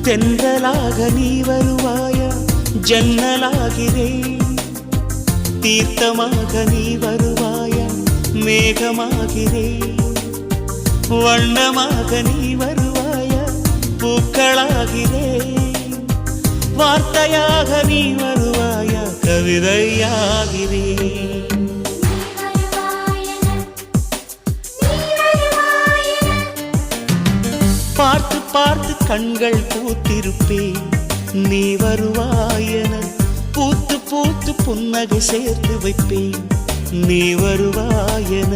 தென்றலாக நீ வருவாயா ஜன்னலாகிறேன் தீர்த்தமாக நீ வருவாயா மேகமாகிறேன் வண்ணமாக நீ வருவாயா பூக்களாகிறேன் வார்த்தையாக நீ வருவாயா கவிதையாகிறேன் பார்த்து பார்த்து கண்கள் பூத்திருப்பேன் நீ வருவாயென பூத்து பூத்து புன்னகை சேர்த்து வைப்பேன் நீ வருவாயென